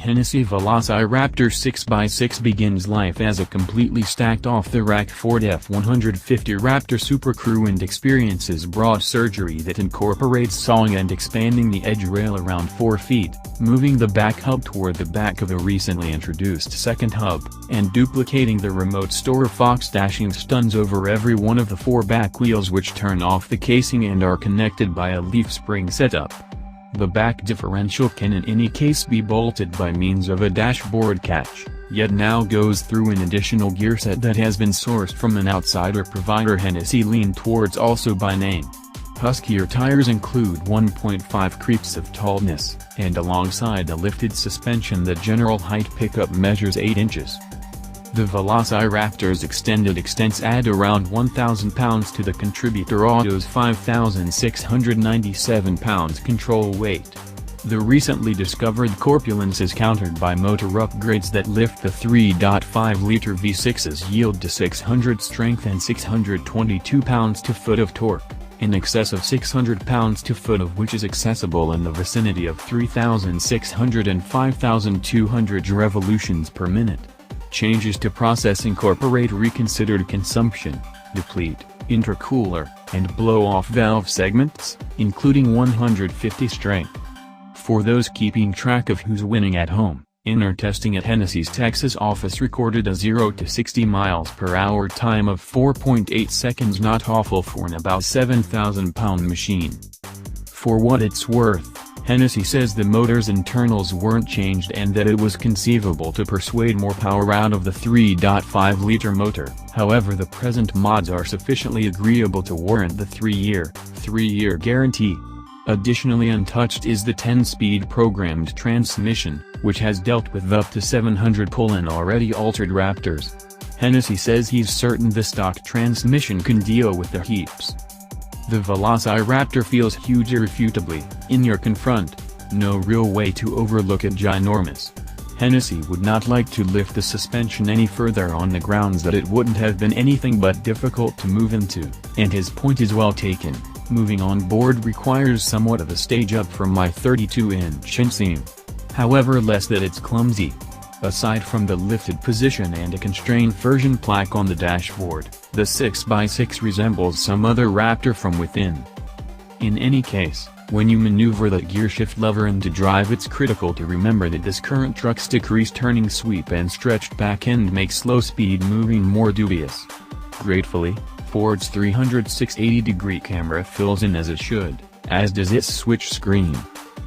Hennessey VelociRaptor 6x6 begins life as a completely stacked off-the-rack Ford F-150 Raptor Super Crew and experiences broad surgery that incorporates sawing and expanding the edge rail around 4 feet, moving the back hub toward the back of a recently introduced second hub, and duplicating the remote store Fox dashing stuns over every one of the 4 back wheels, which turn off the casing and are connected by a leaf spring setup. The back differential can in any case be bolted by means of a dashboard catch, yet now goes through an additional gear set that has been sourced from an outsider provider Hennessey leaned towards also by name. Huskier tires include 1.5 creeps of tallness, and alongside a lifted suspension the general height pickup measures 8 inches. The VelociRaptor's extended extents add around 1,000 pounds to the contributor auto's 5,697 pounds control weight. The recently discovered corpulence is countered by motor upgrades that lift the 3.5-liter V6's yield to 600 strength and 622 pounds-to-foot of torque, in excess of 600 pounds-to-foot of which is accessible in the vicinity of 3,600 and 5,200 revolutions per minute. Changes to process incorporate reconsidered consumption, deplete, intercooler, and blow-off valve segments, including 150 strength. For those keeping track of who's winning at home, inner testing at Hennessey's Texas office recorded a 0 to 60 miles per hour time of 4.8 seconds, not awful for an about 7,000-pound machine. For what it's worth, Hennessey says the motor's internals weren't changed and that it was conceivable to persuade more power out of the 3.5-liter motor. However, the present mods are sufficiently agreeable to warrant the 3-year guarantee. Additionally untouched is the 10-speed programmed transmission, which has dealt with up to 700 pull-in already altered Raptors. Hennessey says he's certain the stock transmission can deal with the heaps. The VelociRaptor feels huge irrefutably, in your confront, no real way to overlook it ginormous. Hennessey would not like to lift the suspension any further on the grounds that it wouldn't have been anything but difficult to move into, and his point is well taken. Moving on board requires somewhat of a stage up from my 32-inch inseam. However, less that it's clumsy. Aside from the lifted position and a constrained version plaque on the dashboard, the 6x6 resembles some other Raptor from within. In any case, when you maneuver the gearshift lever into drive, it's critical to remember that this current truck's decreased turning sweep and stretched back end make slow speed moving more dubious. Gratefully, Ford's 360-degree camera fills in as it should, as does its switch screen.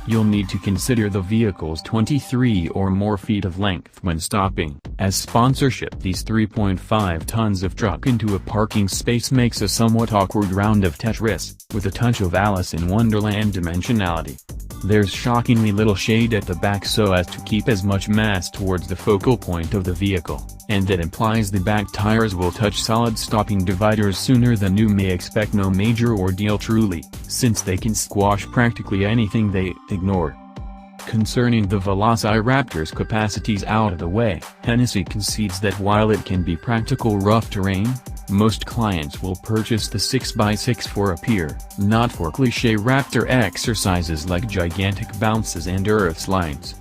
You'll need to consider the vehicle's 23 or more feet of length when stopping, as sponsorship these 3.5 tons of truck into a parking space makes a somewhat awkward round of Tetris, with a touch of Alice in Wonderland dimensionality. There's shockingly little shade at the back so as to keep as much mass towards the focal point of the vehicle, and that implies the back tires will touch solid stopping dividers sooner than you may expect. No major ordeal truly, since they can squash practically anything they ignore. Concerning the VelociRaptor's capacities out of the way, Hennessey concedes that while it can be practical rough terrain, most clients will purchase the 6x6 for appear, not for cliché Raptor exercises like gigantic bounces and earth slides.